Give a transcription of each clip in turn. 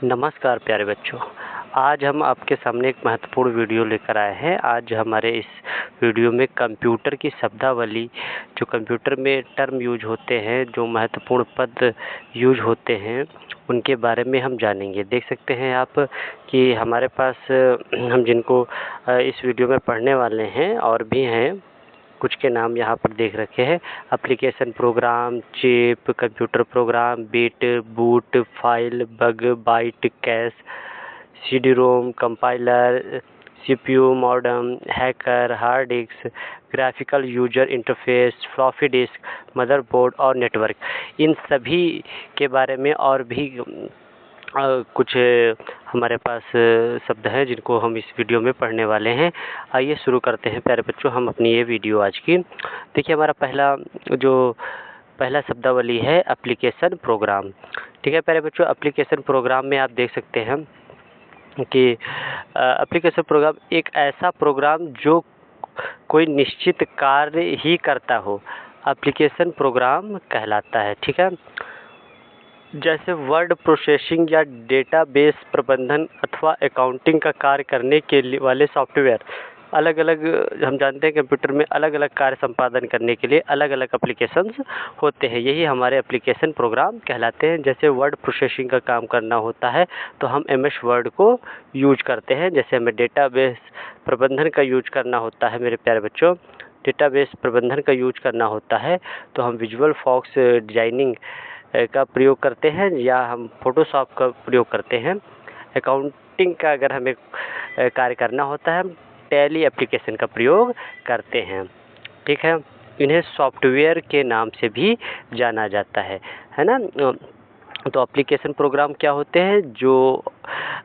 नमस्कार प्यारे बच्चों। आज हम आपके सामने एक महत्वपूर्ण वीडियो लेकर आए हैं। आज हमारे इस वीडियो में कंप्यूटर की शब्दावली, जो कंप्यूटर में टर्म यूज होते हैं, जो महत्वपूर्ण पद यूज होते हैं, उनके बारे में हम जानेंगे। देख सकते हैं आप कि हमारे पास हम जिनको इस वीडियो में पढ़ने वाले हैं और भी हैं, कुछ के नाम यहाँ पर देख रखे हैं। Application program, chip, computer program, bit, boot, file, bug, byte, cache, CD ROM, compiler, CPU, modem, hacker, hard disk, graphical user interface, floppy disk, motherboard और नेटवर्क। इन सभी के बारे में और भी कुछ हमारे पास शब्द हैं जिनको हम इस वीडियो में पढ़ने वाले हैं। आइए शुरू करते हैं प्यारे बच्चों हम अपनी ये वीडियो आज की। देखिए हमारा पहला शब्दावली है एप्लीकेशन प्रोग्राम। ठीक है प्यारे बच्चों, एप्लीकेशन प्रोग्राम में आप देख सकते हैं कि एप्लीकेशन प्रोग्राम एक ऐसा प्रोग्राम जो कोई निश्चित कार्य ही करता हो, एप्लीकेशन प्रोग्राम कहलाता है। ठीक है, जैसे वर्ड प्रोसेसिंग या डेटाबेस प्रबंधन अथवा अकाउंटिंग का कार्य करने के वाले सॉफ्टवेयर। अलग अलग हम जानते हैं कंप्यूटर में अलग अलग कार्य संपादन करने के लिए अलग अलग एप्लीकेशंस होते हैं, यही हमारे एप्लीकेशन प्रोग्राम कहलाते हैं। जैसे वर्ड प्रोसेसिंग का काम करना होता है तो हम एमएस वर्ड को यूज करते हैं। जैसे हमें डेटाबेस प्रबंधन का यूज करना होता है मेरे प्यारे बच्चों, डेटाबेस प्रबंधन का यूज करना होता है तो हम विजुअल फॉक्स डिजाइनिंग का प्रयोग करते हैं या हम फोटोशॉप का प्रयोग करते हैं। अकाउंटिंग का अगर हमें कार्य करना होता है हम टैली एप्लीकेशन का प्रयोग करते हैं। ठीक है, इन्हें सॉफ्टवेयर के नाम से भी जाना जाता है ना। तो एप्लीकेशन प्रोग्राम क्या होते हैं, जो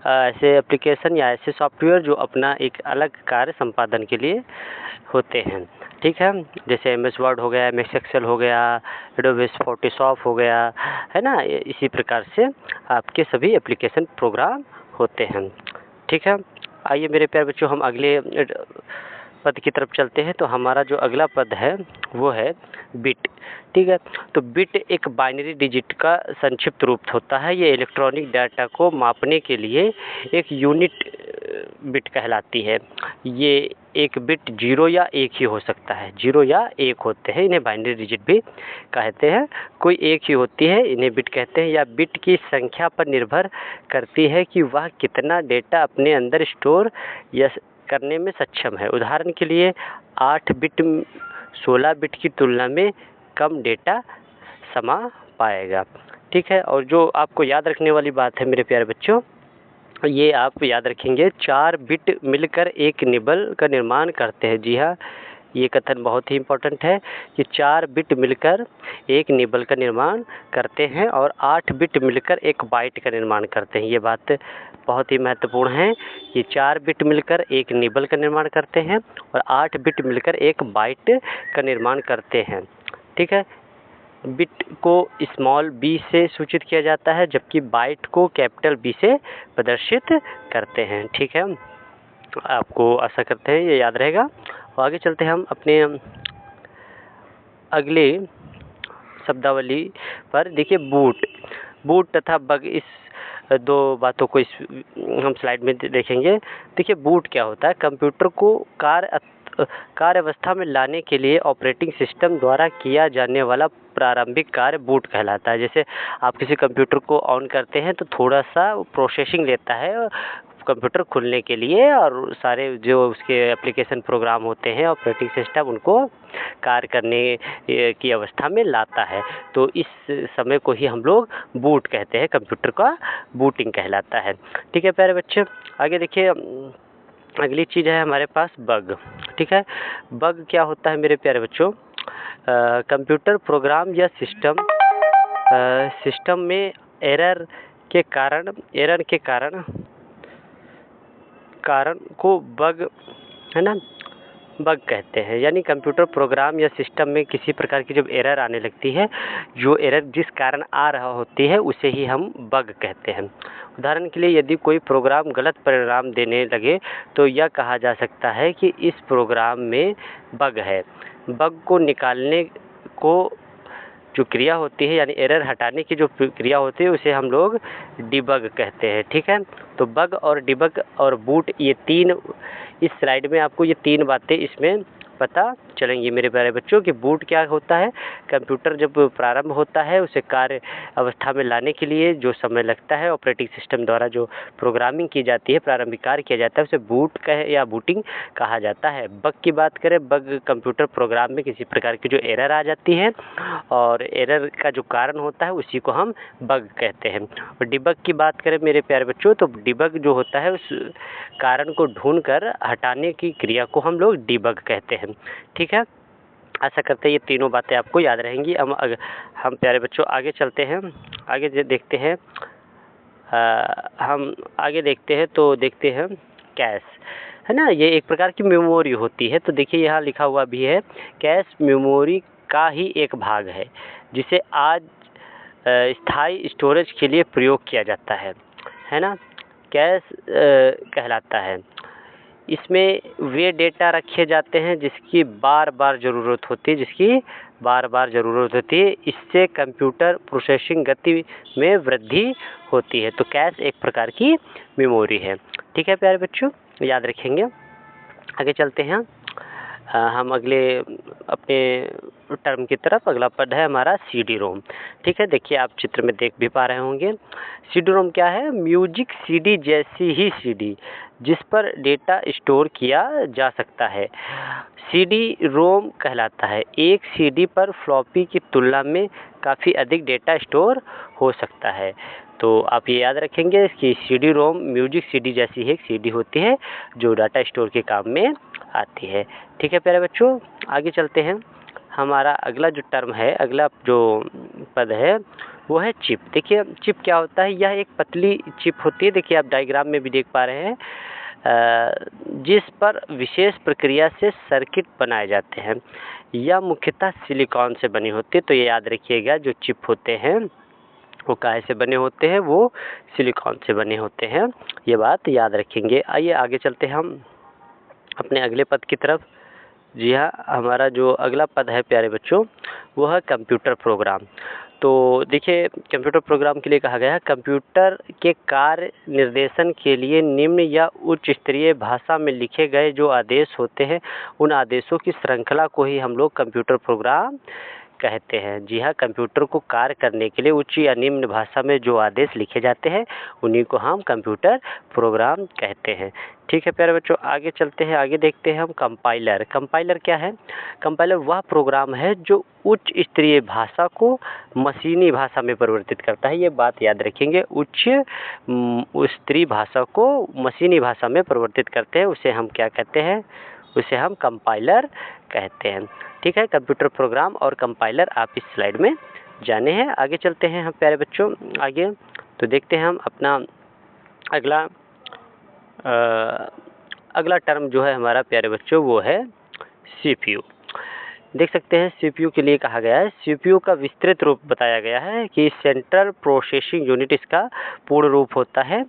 ऐसे एप्लीकेशन या ऐसे सॉफ्टवेयर जो अपना एक अलग कार्य संपादन के लिए होते हैं। ठीक है, जैसे एमएस वर्ड हो गया, एमएस एक्सेल हो गया, एडोबे फोटोशॉप हो गया, है ना। इसी प्रकार से आपके सभी एप्लीकेशन प्रोग्राम होते हैं। ठीक है, आइए मेरे प्यारे बच्चों हम अगले पद की तरफ चलते हैं। तो हमारा जो अगला पद है वो है बिट। ठीक है, तो बिट एक बाइनरी डिजिट का संक्षिप्त रूप होता है। ये इलेक्ट्रॉनिक डाटा को मापने के लिए एक यूनिट बिट कहलाती है। ये एक बिट 0 या 1 ही हो सकता है, 0 या 1 होते हैं, इन्हें बाइनरी डिजिट भी कहते हैं। कोई एक ही होती है, इन्हें बिट कहते हैं। या बिट की संख्या पर निर्भर करती है कि वह कितना डेटा अपने अंदर स्टोर या करने में सक्षम है। उदाहरण के लिए 8 बिट 16 बिट की तुलना में कम डेटा समा पाएगा। ठीक है, और जो आपको याद रखने वाली बात है मेरे प्यारे बच्चों, ये आप याद रखेंगे, 4 बिट मिलकर एक निबल का निर्माण करते हैं। जी हाँ, ये कथन बहुत ही इम्पोर्टेंट है कि 4 बिट मिलकर एक निबल का निर्माण करते हैं और 8 बिट मिलकर एक बाइट का निर्माण करते हैं। ये बात बहुत ही महत्वपूर्ण है कि 4 बिट मिलकर एक निबल का निर्माण करते हैं और 8 बिट मिलकर एक बाइट का निर्माण करते हैं। ठीक है, बिट को स्मॉल b से सूचित किया जाता है जबकि बाइट को कैपिटल B से प्रदर्शित करते हैं। ठीक है, आपको आशा करते हैं ये याद रहेगा। और आगे चलते हैं हम अपने अगले शब्दावली पर। देखिए बूट तथा बग, इस दो बातों को हम स्लाइड में देखेंगे। देखिए बूट क्या होता है, कंप्यूटर को कार्य अवस्था में लाने के लिए ऑपरेटिंग सिस्टम द्वारा किया जाने वाला प्रारंभिक कार्य बूट कहलाता है। जैसे आप किसी कंप्यूटर को ऑन करते हैं तो थोड़ा सा प्रोसेसिंग लेता है कंप्यूटर खुलने के लिए और सारे जो उसके एप्लीकेशन प्रोग्राम होते हैं, ऑपरेटिंग सिस्टम उनको कार्य करने की अवस्था में लाता है। तो इस समय को ही हम लोग बूट कहते हैं, कंप्यूटर का बूटिंग कहलाता है। ठीक है प्यारे बच्चे, आगे देखिए अगली चीज़ है हमारे पास बग। ठीक है, बग क्या होता है मेरे प्यारे बच्चों, कंप्यूटर प्रोग्राम या सिस्टम में एरर के कारण को बग, है ना, बग कहते हैं। यानी कंप्यूटर प्रोग्राम या सिस्टम में किसी प्रकार की जब एरर आने लगती है, जो एरर जिस कारण आ रहा होती है उसे ही हम बग कहते हैं। उदाहरण के लिए यदि कोई प्रोग्राम गलत परिणाम देने लगे तो यह कहा जा सकता है कि इस प्रोग्राम में बग है। बग को निकालने को जो क्रिया होती है, यानी एरर हटाने की जो क्रिया होती है, उसे हम लोग डिबग कहते हैं। ठीक है, तो बग और डिबग और बूट, ये तीन, इस स्लाइड में आपको ये तीन बातें इसमें पता चलेंगी मेरे प्यारे बच्चों कि बूट क्या होता है। कंप्यूटर जब प्रारंभ होता है, उसे कार्य अवस्था में लाने के लिए जो समय लगता है, ऑपरेटिंग सिस्टम द्वारा जो प्रोग्रामिंग की जाती है, प्रारंभिक कार्य किया जाता है, उसे बूट कहे या बूटिंग कहा जाता है। बग की बात करें, बग कंप्यूटर प्रोग्राम में किसी प्रकार की जो एरर आ जाती है और एरर का जो कारण होता है, उसी को हम बग कहते हैं। और डिबग की बात करें मेरे प्यारे बच्चों, तो डिबग जो होता है, उस कारण को ढूंढकर हटाने की क्रिया को हम लोग डिबग कहते हैं। ठीक है, आशा करते हैं ये तीनों बातें आपको याद रहेंगी। हम प्यारे बच्चों आगे चलते हैं, आगे देखते हैं। हम आगे देखते हैं तो देखते हैं कैश, है ना, ये एक प्रकार की मेमोरी होती है। तो देखिए यहाँ लिखा हुआ भी है, कैश मेमोरी का ही एक भाग है जिसे आज स्थायी स्टोरेज के लिए प्रयोग किया जाता है ना, कैश कहलाता है। इसमें वे डेटा रखे जाते हैं जिसकी बार बार ज़रूरत होती है, इससे कंप्यूटर प्रोसेसिंग गति में वृद्धि होती है। तो कैश एक प्रकार की मेमोरी है। ठीक है प्यारे बच्चों, याद रखेंगे। आगे चलते हैं हम अगले अपने टर्म की तरफ। अगला पद है हमारा सीडी रोम। ठीक है, देखिए आप चित्र में देख भी पा रहे होंगे। सीडी रोम क्या है? म्यूजिक सीडी जैसी ही सीडी जिस पर डेटा स्टोर किया जा सकता है, सीडी रोम कहलाता है। एक सीडी पर फ्लॉपी की तुलना में काफ़ी अधिक डेटा स्टोर हो सकता है। तो आप ये याद रखेंगे कि सीडी रोम म्यूजिक सीडी जैसी ही एक सीडी होती है जो डाटा स्टोर के काम में आती है। ठीक है प्यारे बच्चों, आगे चलते हैं। हमारा अगला जो टर्म है, अगला जो पद है वो है चिप। देखिए चिप क्या होता है? यह एक पतली चिप होती है, देखिए आप डायग्राम में भी देख पा रहे हैं, जिस पर विशेष प्रक्रिया से सर्किट बनाए जाते हैं। यह मुख्यतः सिलिकॉन से बनी होती है। तो ये याद रखिएगा, जो चिप होते हैं वो काहे से बने होते हैं? वो सिलिकॉन से बने होते हैं, ये बात याद रखेंगे। आइए आगे चलते हैं हम अपने अगले पद की तरफ। जी हाँ, हमारा जो अगला पद है प्यारे बच्चों वो है कंप्यूटर प्रोग्राम। तो देखिए कंप्यूटर प्रोग्राम के लिए कहा गया है, कंप्यूटर के कार्य निर्देशन के लिए निम्न या उच्च स्तरीय भाषा में लिखे गए जो आदेश होते हैं, उन आदेशों की श्रृंखला को ही हम लोग कंप्यूटर प्रोग्राम कहते हैं। जी हाँ, कंप्यूटर को कार्य करने के लिए उच्च या निम्न भाषा में जो आदेश लिखे जाते हैं, उन्हीं को हम कंप्यूटर प्रोग्राम कहते हैं। ठीक है प्यारे बच्चों, आगे चलते हैं, आगे देखते हैं हम कंपाइलर। कंपाइलर क्या है? कंपाइलर वह प्रोग्राम है जो उच्च स्तरीय भाषा को मशीनी भाषा में परिवर्तित करता है। ये बात याद रखेंगे, उच्च स्तरीय भाषा को मशीनी भाषा में परिवर्तित करते हैं, उसे हम क्या कहते हैं? उसे हम कंपाइलर कहते हैं। ठीक है, कंप्यूटर प्रोग्राम और कंपाइलर आप इस स्लाइड में जाने हैं। आगे चलते हैं हम प्यारे बच्चों, आगे तो देखते हैं हम अपना अगला टर्म जो है हमारा प्यारे बच्चों वो है सीपीयू। देख सकते हैं सीपीयू के लिए कहा गया है, सीपीयू का विस्तृत रूप बताया गया है कि सेंट्रल प्रोसेसिंग यूनिट इसका पूर्ण रूप होता है।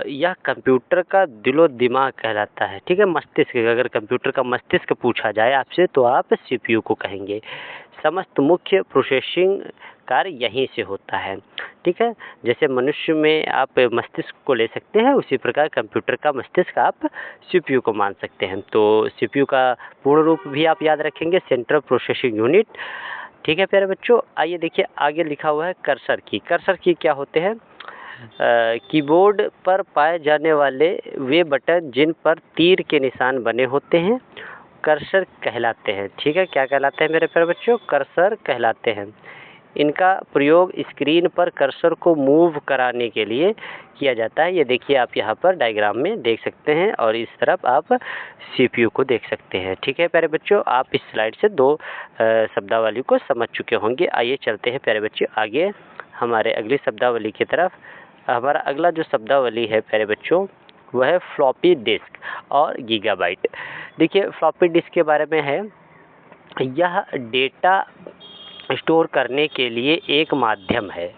यह कंप्यूटर का दिलो दिमाग कहलाता है। ठीक है, मस्तिष्क, अगर कंप्यूटर का मस्तिष्क पूछा जाए आपसे तो आप सीपीयू को कहेंगे। समस्त मुख्य प्रोसेसिंग कार्य यहीं से होता है। ठीक है, जैसे मनुष्य में आप मस्तिष्क को ले सकते हैं, उसी प्रकार कंप्यूटर का मस्तिष्क आप सीपीयू को मान सकते हैं। तो सीपीयू का पूर्ण रूप भी आप याद रखेंगे, सेंट्रल प्रोसेसिंग यूनिट। ठीक है प्यारे बच्चों, आइए देखिए आगे लिखा हुआ है कर्सर की। कर्सर की क्या होते हैं? कीबोर्ड पर पाए जाने वाले वे बटन जिन पर तीर के निशान बने होते हैं कर्सर कहलाते हैं। ठीक है, क्या कहलाते हैं मेरे प्यारे बच्चों? कर्सर कहलाते हैं। इनका प्रयोग स्क्रीन पर कर्सर को मूव कराने के लिए किया जाता है। ये देखिए आप यहाँ पर डायग्राम में देख सकते हैं और इस तरफ आप सीपीयू को देख सकते हैं। ठीक है प्यारे बच्चों, आप इस स्लाइड से दो शब्दावली को समझ चुके होंगे। आइए चलते हैं प्यारे बच्चों आगे हमारे अगली शब्दावली की तरफ। हमारा अगला जो शब्दावली है प्यारे बच्चों वह है फ्लॉपी डिस्क और गीगाबाइट। देखिए फ्लॉपी डिस्क के बारे में है, यह डेटा स्टोर करने के लिए एक माध्यम है।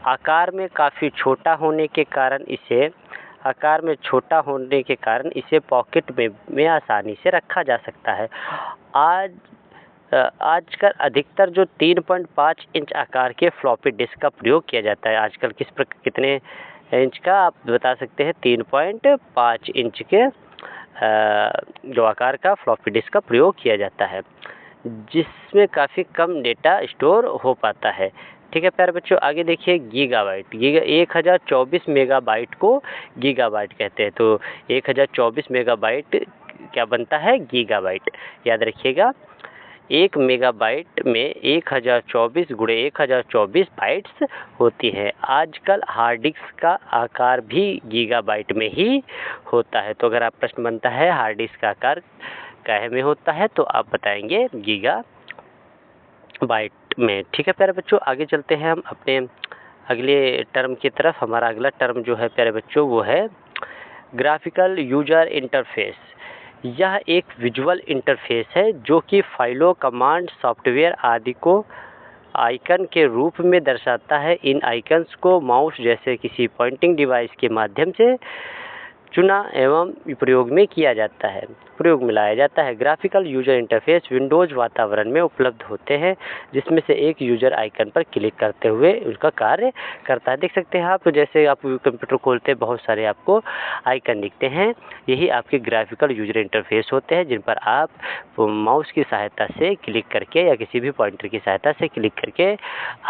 आकार में काफ़ी छोटा होने के कारण इसे पॉकेट में आसानी से रखा जा सकता है। आज आजकल अधिकतर जो 3.5 इंच आकार के फ्लॉपी डिस्क का प्रयोग किया जाता है। आजकल कितने इंच का आप बता सकते हैं? 3.5 इंच के जो आकार का फ्लॉपी डिस्क का प्रयोग किया जाता है, जिसमें काफ़ी कम डेटा स्टोर हो पाता है। ठीक है प्यारे बच्चों, आगे देखिए गीगाबाइट। 1024 मेगाबाइट को गीगाबाइट कहते हैं। तो 1024 मेगाबाइट क्या बनता है? गीगाबाइट। याद रखिएगा, 1 मेगाबाइट में 1024 गुणे 1024 बाइट्स होती है। आजकल हार्ड डिस्क का आकार भी गीगाबाइट में ही होता है। तो अगर आप प्रश्न बनता है हार्ड डिस्क का आकार काहे में होता है, तो आप बताएंगे गीगाबाइट में। ठीक है प्यारे बच्चों, आगे चलते हैं हम अपने अगले टर्म की तरफ। हमारा अगला टर्म जो है प्यारे बच्चों वो है ग्राफिकल यूजर इंटरफेस। यह एक विजुअल इंटरफेस है जो कि फाइलों, कमांड, सॉफ्टवेयर आदि को आइकन के रूप में दर्शाता है। इन आइकन्स को माउस जैसे किसी पॉइंटिंग डिवाइस के माध्यम से चुना एवं प्रयोग में लाया जाता है। ग्राफिकल यूजर इंटरफेस विंडोज वातावरण में उपलब्ध होते हैं, जिसमें से एक यूजर आइकन पर क्लिक करते हुए उसका कार्य करता है। देख सकते हैं आप, तो जैसे आप कंप्यूटर खोलते हैं बहुत सारे आपको आइकन दिखते हैं, यही आपके ग्राफिकल यूजर इंटरफेस होते हैं, जिन पर आप माउस की सहायता से क्लिक करके या किसी भी पॉइंटर की सहायता से क्लिक करके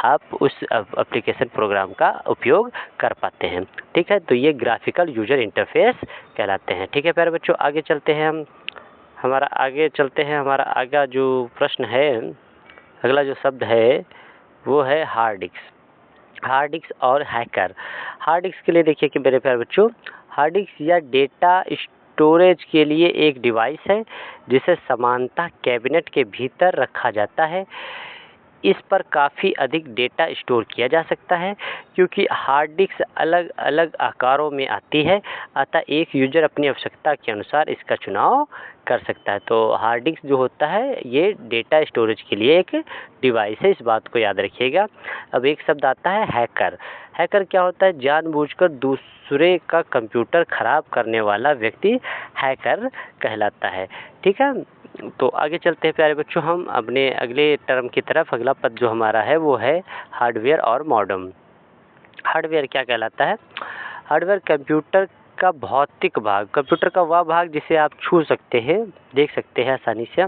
आप उस एप्लीकेशन प्रोग्राम का उपयोग कर पाते हैं। ठीक है, तो ये ग्राफिकल यूजर इंटरफेस कहलाते हैं। ठीक है प्यारे बच्चों, आगे चलते हैं हम। हमारा आगे जो प्रश्न है, अगला जो शब्द है वो है हार्ड डिस्क। हार्ड डिस्क और हैकर। हार्ड डिस्क के लिए देखिए कि मेरे प्यारे बच्चों, हार्ड डिस्क या डेटा स्टोरेज के लिए एक डिवाइस है जिसे सामान्यतः कैबिनेट के भीतर रखा जाता है। इस पर काफ़ी अधिक डेटा स्टोर किया जा सकता है, क्योंकि हार्ड डिस्क अलग अलग आकारों में आती है, अतः एक यूजर अपनी आवश्यकता के अनुसार इसका चुनाव कर सकता है। तो हार्ड डिस्क जो होता है ये डेटा स्टोरेज के लिए एक डिवाइस है, इस बात को याद रखिएगा। अब एक शब्द आता है हैकर। हैकर क्या होता है? जानबूझकर दूसरे का कंप्यूटर खराब करने वाला व्यक्ति हैकर कहलाता है। ठीक है, तो आगे चलते हैं प्यारे बच्चों हम अपने अगले टर्म की तरफ। अगला पद जो हमारा है वो है हार्डवेयर और मॉडेम। हार्डवेयर क्या कहलाता है? हार्डवेयर कंप्यूटर का भौतिक भाग, कंप्यूटर का वह भाग जिसे आप छू सकते हैं, देख सकते हैं आसानी से,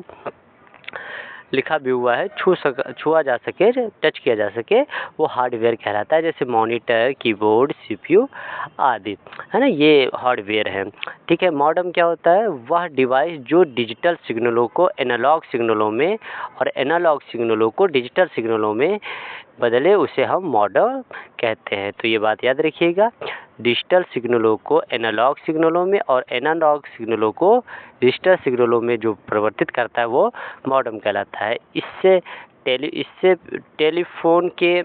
लिखा भी हुआ है, छुआ जा सके, टच किया जा सके, वो हार्डवेयर कहलाता है। जैसे मॉनिटर, कीबोर्ड, सीपीयू आदि, है ना, ये हार्डवेयर है। ठीक है, मॉडेम क्या होता है? वह डिवाइस जो डिजिटल सिग्नलों को एनालॉग सिग्नलों में और एनालॉग सिग्नलों को डिजिटल सिग्नलों में बदले, उसे हम मॉडेम कहते हैं। तो ये बात याद रखिएगा, डिजिटल सिग्नलों को एनालॉग सिग्नलों में और एनालॉग सिग्नलों को डिजिटल सिग्नलों में जो परिवर्तित करता है वो मॉडेम कहलाता है। इससे टेलीफोन के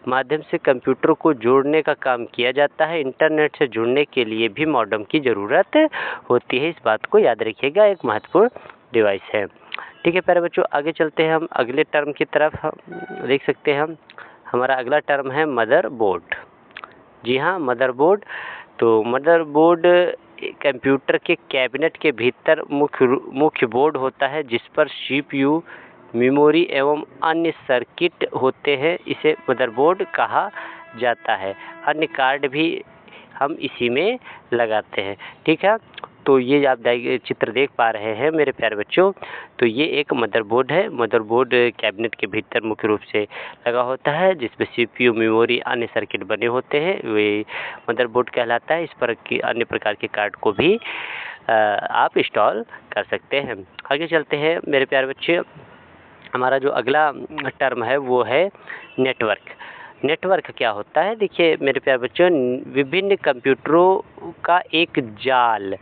माध्यम से कंप्यूटर को जोड़ने का काम किया जाता है। इंटरनेट से जुड़ने के लिए भी मॉडेम की ज़रूरत होती है, इस बात को याद रखिएगा, एक महत्वपूर्ण डिवाइस है। ठीक है प्यारे बच्चों, आगे चलते हैं हम अगले टर्म की तरफ। हम देख सकते हैं हमारा अगला टर्म है मदरबोर्ड। जी हाँ, मदरबोर्ड। तो मदरबोर्ड कंप्यूटर के कैबिनेट के भीतर मुख्य बोर्ड होता है, जिस पर सीपीयू, मेमोरी एवं अन्य सर्किट होते हैं। इसे मदरबोर्ड कहा जाता है। अन्य कार्ड भी हम इसी में लगाते हैं। ठीक है, तो ये आप चित्र देख पा रहे हैं मेरे प्यारे बच्चों, तो ये एक मदरबोर्ड है। मदरबोर्ड कैबिनेट के भीतर मुख्य रूप से लगा होता है, जिसमें सीपीयू, मेमोरी, अन्य सर्किट बने होते हैं, वे मदरबोर्ड कहलाता है। इस पर अन्य प्रकार के कार्ड को भी आप इंस्टॉल कर सकते हैं। आगे चलते हैं मेरे प्यारे बच्चे, हमारा जो अगला टर्म है वो है नेटवर्क। नेटवर्क क्या होता है? देखिए मेरे प्यारे बच्चों, विभिन्न कंप्यूटरों का एक जाल,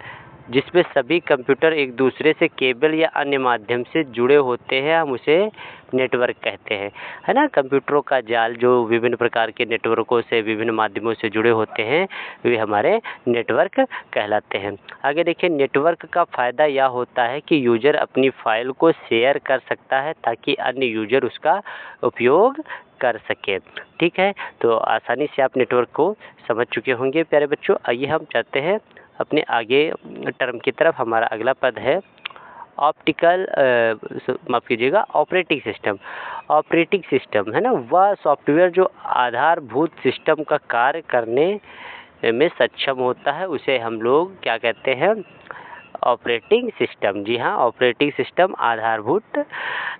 जिसमें सभी कंप्यूटर एक दूसरे से केबल या अन्य माध्यम से जुड़े होते हैं, हम उसे नेटवर्क कहते हैं, है ना। कंप्यूटरों का जाल जो विभिन्न प्रकार के नेटवर्कों से, विभिन्न माध्यमों से जुड़े होते हैं, वे हमारे नेटवर्क कहलाते हैं। आगे देखिए, नेटवर्क का फ़ायदा यह होता है कि यूजर अपनी फाइल को शेयर कर सकता है ताकि अन्य यूजर उसका उपयोग कर सके। ठीक है, तो आसानी से आप नेटवर्क को समझ चुके होंगे प्यारे बच्चों। आइए हम चाहते हैं अपने आगे टर्म की तरफ। हमारा अगला पद है ऑप्टिकल माफ़ कीजिएगा ऑपरेटिंग सिस्टम। ऑपरेटिंग सिस्टम है ना, वह सॉफ्टवेयर जो आधारभूत सिस्टम का कार्य करने में सक्षम होता है, उसे हम लोग क्या कहते हैं, ऑपरेटिंग सिस्टम। जी हाँ, ऑपरेटिंग सिस्टम आधारभूत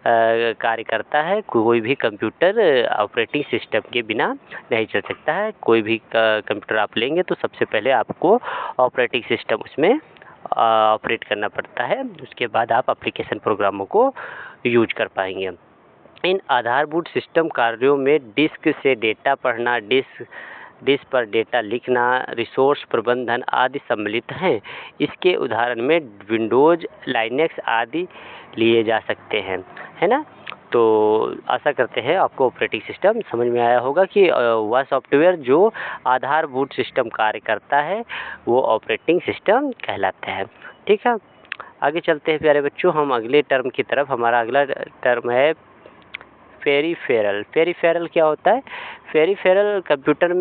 कार्य करता है। कोई भी कंप्यूटर ऑपरेटिंग सिस्टम के बिना नहीं चल सकता है। कोई भी कंप्यूटर आप लेंगे तो सबसे पहले आपको ऑपरेटिंग सिस्टम उसमें ऑपरेट करना पड़ता है, उसके बाद आप एप्लीकेशन प्रोग्रामों को यूज कर पाएंगे। इन आधारभूत सिस्टम कार्यों में डिस्क से डेटा पढ़ना, डिस्क पर डेटा लिखना, रिसोर्स प्रबंधन आदि सम्मिलित हैं। इसके उदाहरण में विंडोज, लाइनेक्स आदि लिए जा सकते हैं, है ना। तो आशा करते हैं आपको ऑपरेटिंग सिस्टम समझ में आया होगा कि वह सॉफ्टवेयर जो आधारभूत सिस्टम कार्य करता है वो ऑपरेटिंग सिस्टम कहलाता है। ठीक है, आगे चलते हैं प्यारे बच्चों हम अगले टर्म की तरफ। हमारा अगला टर्म है पेरिफेरल। पेरिफेरल क्या होता है? पेरिफेरल कंप्यूटर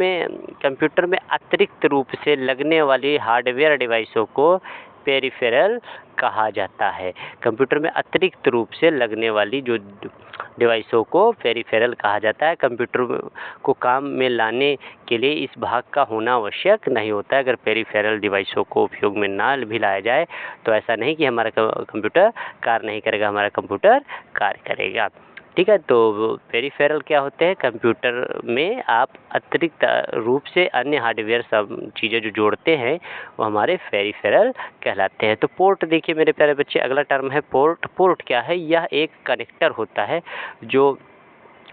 में अतिरिक्त रूप से लगने वाली हार्डवेयर डिवाइसों को पेरिफेरल कहा जाता है। कंप्यूटर में अतिरिक्त रूप से लगने वाली जो डिवाइसों को पेरिफेरल कहा जाता है। कंप्यूटर को काम में लाने के लिए इस भाग का होना आवश्यक नहीं होता है। अगर पेरिफेरल डिवाइसों को उपयोग में ना भी लाया जाए तो ऐसा नहीं कि हमारा कंप्यूटर कार्य नहीं करेगा, हमारा कंप्यूटर कार्य करेगा। ठीक है, तो पेरिफेरल क्या होते हैं? कंप्यूटर में आप अतिरिक्त रूप से अन्य हार्डवेयर सब चीज़ें जो जोड़ते हैं वो हमारे पेरिफेरल कहलाते हैं। तो पोर्ट देखिए मेरे प्यारे बच्चे, अगला टर्म है पोर्ट। पोर्ट क्या है? यह एक कनेक्टर होता है जो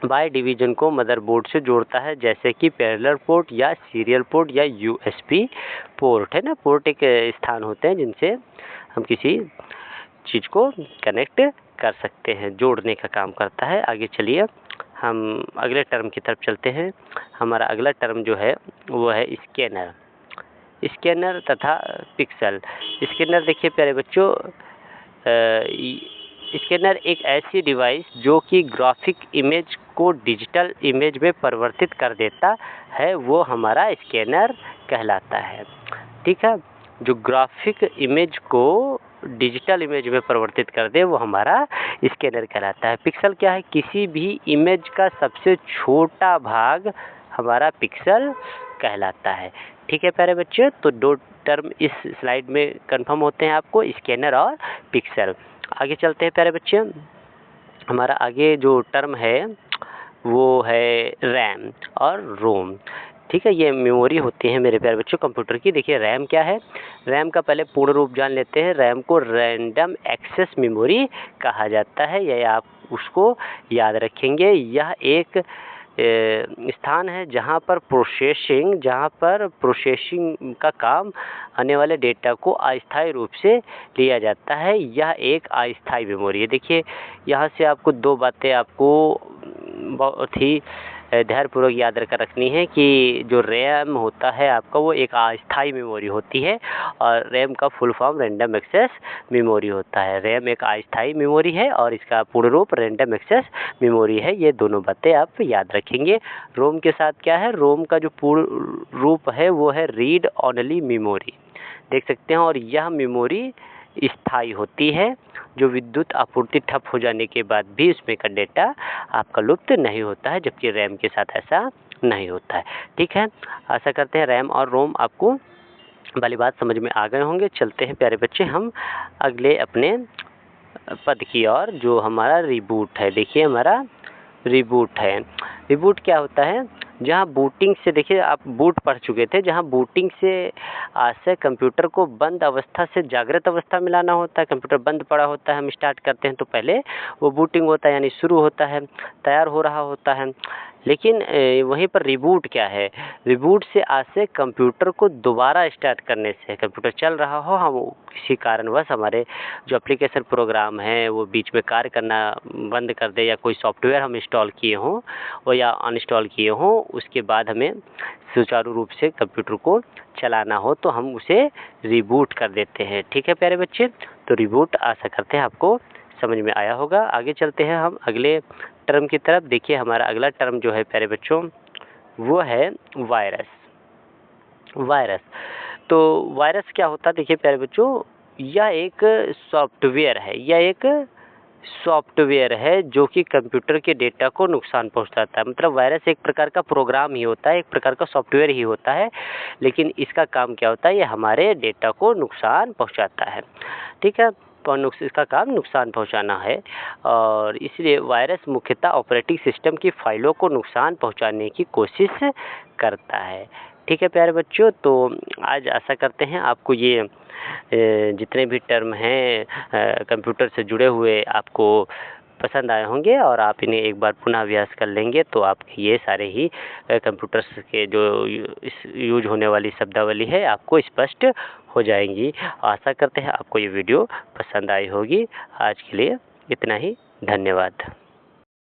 बाय डिवीजन को मदरबोर्ड से जोड़ता है, जैसे कि पैरेलल पोर्ट या सीरियल पोर्ट या यूएसबी पोर्ट, है ना। पोर्ट एक स्थान होते हैं जिनसे हम किसी चीज़ को कनेक्ट कर सकते हैं, जोड़ने का काम करता है। आगे चलिए हम अगले टर्म की तरफ चलते हैं। हमारा अगला टर्म जो है वो है स्कैनर। स्कैनर तथा पिक्सल। स्कैनर देखिए प्यारे बच्चों, स्कैनर एक ऐसी डिवाइस जो कि ग्राफिक इमेज को डिजिटल इमेज में परिवर्तित कर देता है, वो हमारा स्कैनर कहलाता है। ठीक है, जो ग्राफिक इमेज को डिजिटल इमेज में परिवर्तित कर दे वो हमारा स्कैनर कहलाता है। पिक्सल क्या है? किसी भी इमेज का सबसे छोटा भाग हमारा पिक्सल कहलाता है। ठीक है प्यारे बच्चे, तो दो टर्म इस स्लाइड में कंफर्म होते हैं आपको, स्कैनर और पिक्सल। आगे चलते हैं प्यारे बच्चे, हमारा आगे जो टर्म है वो है रैम और रोम। ठीक है, ये मेमोरी होती है मेरे प्यारे बच्चों कंप्यूटर की। देखिए रैम क्या है? रैम का पहले पूर्ण रूप जान लेते हैं। रैम को रैंडम एक्सेस मेमोरी कहा जाता है, यह आप उसको याद रखेंगे। यह एक स्थान है जहाँ पर प्रोसेसिंग का काम आने वाले डेटा को अस्थायी रूप से लिया जाता है। यह एक अस्थायी मेमोरी है। देखिए यहाँ से आपको दो बातें आपको बहुत ही ध्यानपूर्वक याद रखनी है कि जो रैम होता है आपका वो एक अस्थायी मेमोरी होती है और रैम का full form random access memory होता है। रैम एक अस्थायी मेमोरी है और इसका पूर्ण रूप रैंडम एक्सेस मेमोरी है। ये दोनों बातें आप याद रखेंगे। रोम के साथ क्या है? रोम का जो पूर्ण रूप है वो है रीड ओनली मेमोरी, देख सकते हैं। और यह मेमोरी स्थायी होती है, जो विद्युत आपूर्ति ठप हो जाने के बाद भी उसमें का डेटा आपका लुप्त नहीं होता है, जबकि रैम के साथ ऐसा नहीं होता है। ठीक है, आशा करते हैं रैम और रोम आपको वाली बात समझ में आ गए होंगे। चलते हैं प्यारे बच्चे हम अगले अपने पद की ओर, जो हमारा रिबूट है। देखिए हमारा रिबूट है। रिबूट क्या होता है? जहाँ बूटिंग से, देखिए आप बूट पढ़ चुके थे, जहाँ बूटिंग से आशय कंप्यूटर को बंद अवस्था से जागृत अवस्था में लाना होता है। कंप्यूटर बंद पड़ा होता है, हम स्टार्ट करते हैं तो पहले वो बूटिंग होता है, यानी शुरू होता है, तैयार हो रहा होता है। लेकिन वहीं पर रिबूट क्या है? रिबूट से आशय कंप्यूटर को दोबारा स्टार्ट करने से, कंप्यूटर चल रहा हो, हम किसी कारणवश हमारे जो एप्लीकेशन प्रोग्राम है वो बीच में कार्य करना बंद कर दे, या कोई सॉफ्टवेयर हम इंस्टॉल किए हों और या अनइंस्टॉल किए हों, उसके बाद हमें सुचारू रूप से कंप्यूटर को चलाना हो तो हम उसे रिबूट कर देते हैं। ठीक है प्यारे बच्चे, तो रिबूट आशा करते हैं आपको समझ में आया होगा। आगे चलते हैं हम अगले टर्म की तरफ। देखिए हमारा अगला टर्म जो है प्यारे बच्चों वो है वायरस। वायरस, तो वायरस क्या होता है? देखिए प्यारे बच्चों, यह एक सॉफ्टवेयर है जो कि कंप्यूटर के डेटा को नुकसान पहुंचाता है। मतलब वायरस एक प्रकार का प्रोग्राम ही होता है, एक प्रकार का सॉफ्टवेयर ही होता है, लेकिन इसका काम क्या होता है, ये हमारे डेटा को नुकसान पहुंचाता है। ठीक है, इसका काम नुकसान पहुंचाना है, और इसलिए वायरस मुख्यतः ऑपरेटिंग सिस्टम की फाइलों को नुकसान पहुंचाने की कोशिश करता है। ठीक है प्यारे बच्चों, तो आज आशा करते हैं आपको ये जितने भी टर्म हैं कंप्यूटर से जुड़े हुए आपको पसंद आए होंगे, और आप इन्हें एक बार पुनः अभ्यास कर लेंगे तो आप ये सारे ही कंप्यूटर्स के जो इस यूज होने वाली शब्दावली है आपको स्पष्ट हो जाएंगी। आशा करते हैं आपको ये वीडियो पसंद आई होगी। आज के लिए इतना ही, धन्यवाद।